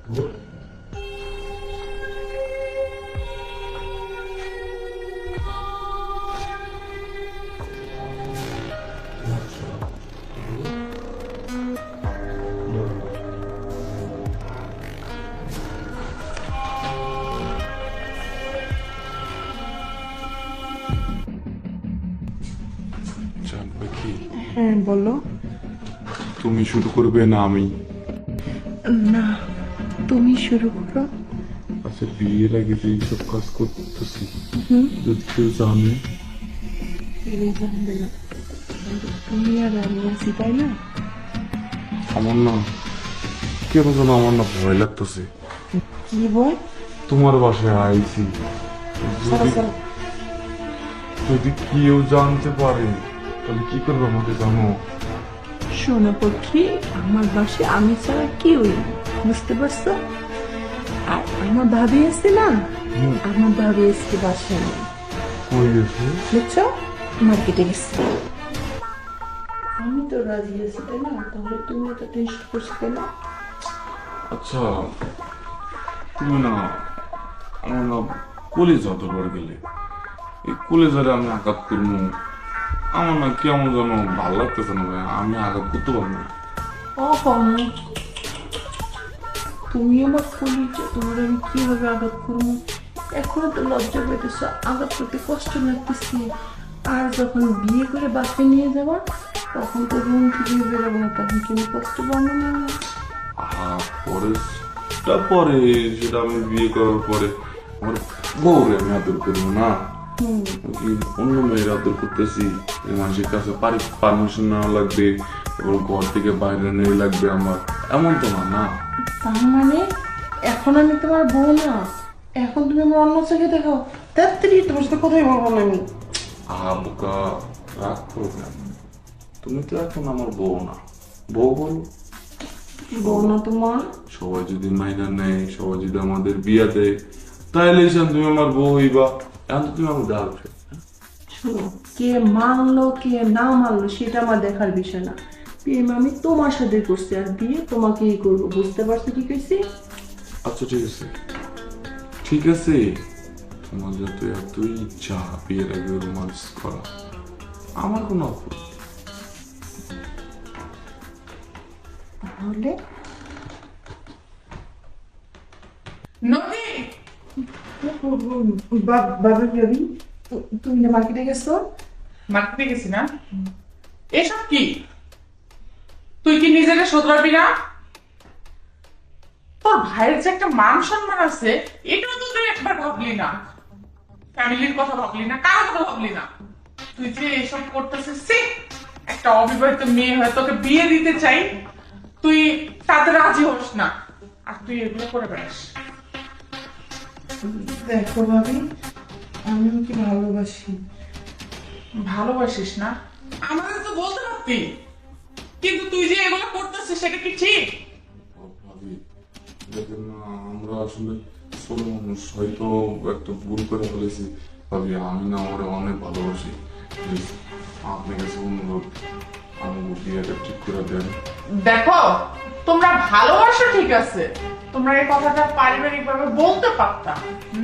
হ্যাঁ বলো। তুমি শুরু করবে না আমি? না, তুমি শুরু করো। আচ্ছা, বিয়ের আগে যে এইসব কাজ করতেছি, যদি কেউ জানে? কেউ জানবে না, কিন্তু তুমি আর আমি আছি, তাই না? আমার না কেন যেন আমার না ভয় লাগতেছে। কি বল? তোমার বাসায় আইছি, সারা যদি সারা যদি কেউ জানতে পারে তাহলে কি করবে আমাকে জানো? শোনো পক্ষী, আমার বাসে আমি ছাড়া কেউই নেই, বুঝতে পারছো? আর আমার ভাবি আছে না, আমার ভাবি আজকে বাসায় নেই, কই গেছে? বুঝছো? মার্কেটে গেছে। আমি তো রাজি আছি, তাই না? তাহলে তুমি এত টেনশন করছো কেন? আচ্ছা, তুমি না আমার না কলেজ যতবার গেলে এই কলেজারে আমি আঘাত করবো, আমার না কেমন যেন ভালো লাগতেছে না ভাই, আমি আঘাত করতে পারবো না। ওহো, তুমি আমার কলিজা, তোমার আমি কিভাবে আঘাত করবো? এখনো তো লজ্জা পেতেছ, আঘাত করতে কষ্ট লাগতেছে। আর যখন বিয়ে করে বাসায় নিয়ে যাবা, তখন তো রুম থেকে বেরোবো না, তখন কি আমি কষ্ট পাবো না? পরে পরে সেটা আমি বিয়ে করার পরে আমার বউরে আমি আদর করবো না, কি অন্য মেয়ের আদর করতেছি? মানুষের কাছে পারমিশন নেওয়া লাগবে, এবার ঘর থেকে বাইরে নেওয়া লাগবে আমার, এমন তো না না। তার মানে এখন আমি তোমার বউ না, এখন তুমি আমার অন্য চোখে দেখো। তাড়াতাড়ি তোমার সাথে কথাই বলবো না আমি। বোকা, রাগ করো কেন? তুমি তো এখন আমার বউ না, বউ বলো। বউ না তোমার? সবাই যদি মাইনা নেয়, সবাই যদি আমাদের বিয়া দেয়, তাইলে তুমি আমার বউ হইবা। এখন তো তুমি আমার গার্লফ্রেন্ড। শোনো, কে মানলো কে না মানলো সেটা আমার দেখার বিষয় না। প্রেম আমি তোমার সাথে করছি, আর বিয়ে তোমাকেই করবো, বুঝতে পারছো কি কইছি? আচ্ছা ঠিক আছে, ঠিক আছে, তোমার যত এতই ইচ্ছা বিয়ের আগে রোমান্স করা, আমার কোনো আপত্তি নেই। তাহলে নদী, বাবা ভাবি, তুমি না মার্কেটে গেছো? মার্কেটে গেছি না? এসব কি? তুই কি নিজেকে শোধরাবি না? তোর ভাইয়ের যে একটা মান সম্মান আছে, এটাও তো তুই একবার ভাবলি না। ফ্যামিলির কথা ভাবলি না, কারো কথা ভাবলি না। তুই যে এসব করতেছিস, ছি! একটা অবিবাহিত মেয়ে হয়ে তোকে বিয়ে দিতে চাই, তুই তাতে রাজি হোস না, আর তুই এগুলো করে বেড়াস। দেখো ভাবি, আমিও কি ভালোবাসি। ভালোবাসিস না? আমাদের তো বলতে পারতি, কিন্তু তুই যে এগুলো করতেছিস সেটা কি ঠিক? ভাবি, দেখেন না, আমরা আসলে ছোট মানুষ, হয়তো একটা ভুল করে ফেলেছি। ভাবি, আমি না ওরা অনেক ভালোবাসি। Please, আপনার কাছে অনুরোধ, আমাকে বিয়েটা ঠিক করে দেন। দেখো, তোমরা ভালোবাসো ঠিক আছে, তোমরা এই কথাটা পারিবারিক ভাবে বলতে পারতা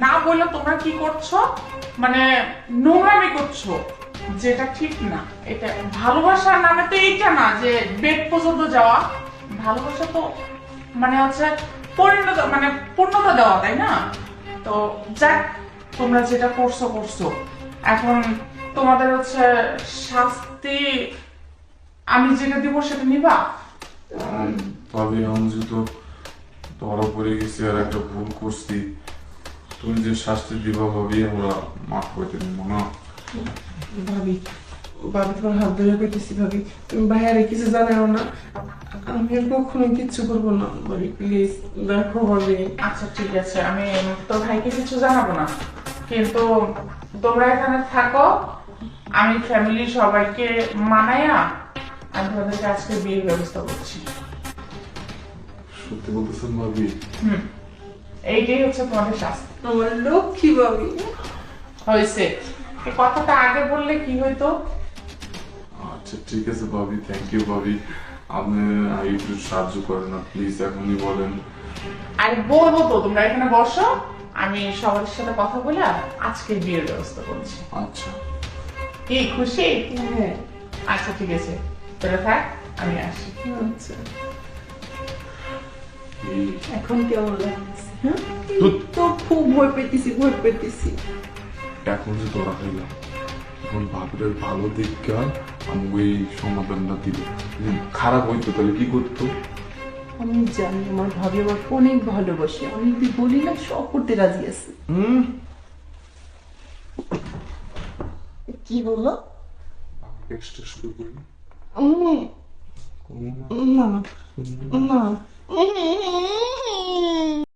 না, বলে তোমরা কি করছো, মানে নোংরামি করছো, যেটা ঠিক না। এটা ভালোবাসার নামে তো এইটা না যে বেড পর্যন্ত যাওয়া। ভালোবাসা তো মানে হচ্ছে পরিণত, মানে পূর্ণতা দেওয়া, তাই না? তো যাক, তোমরা যেটা করছো করছো, এখন তোমাদের হচ্ছে শাস্তি আমি যেটা দিব সেটা নিবা। ভাবি, আমি যেহেতু ধরা পড়ে গেছি আর একটা ভুল করছি, তুমি যে শাস্তি দিবা ভাবি, আমরা মাফ করে দেব না। ভাবি, ভাবি তোমার হাত ধরে পেতেছি ভাবি, তুমি বাইরে কিছু জানাও না, আমি আর কখনো কিচ্ছু করবো না ভাবি, প্লিজ দেখো ভাবি। আচ্ছা ঠিক আছে, আমি তোর ভাইকে কিছু জানাবো না, কিন্তু তোমরা এখানে থাকো, আমি ফ্যামিলির সবাইকে মানাইয়া আমি তোমাদেরকে আজকে বিয়ের ব্যবস্থা করছি। সত্যি বলতেছেন ভাবি? এইটাই হচ্ছে তোমাদের শাস্তি। আমার লক্ষ্মী ভাবি। হয়েছে, এই কথাটা আগে বললে কি হইতো? আচ্ছা ঠিক আছে ভাবি, থ্যাংক ইউ ভাবি, আপনি একটু সাহায্য করেন না প্লিজ, এখনই বলেন। আরে বলবো তো, তোমরা এখানে বসো, আমি সবার সাথে কথা বলে আজকে বিয়ের ব্যবস্থা করছি। আচ্ছা। কি খুশি? হ্যাঁ। আচ্ছা ঠিক আছে, তোরা থাক, আমি আসি। আচ্ছা, এই এখন কেমন লাগছে? হ্যাঁ, ধুৎ। তো খুব ভয় পেতেছি। এখন যে ধরা খাইলাম, এখন বাপরের ভালো দিকটা আমি ওই সমাধানটা দিল, খারাপ হইতো তাহলে কি করতো? আমি জানি আমার ভাবি আমাকে অনেক ভালোবাসে, আমি যদি বলি না সব করতে রাজি আছে। কি বললো? এক্সট্রা শুরু করি না না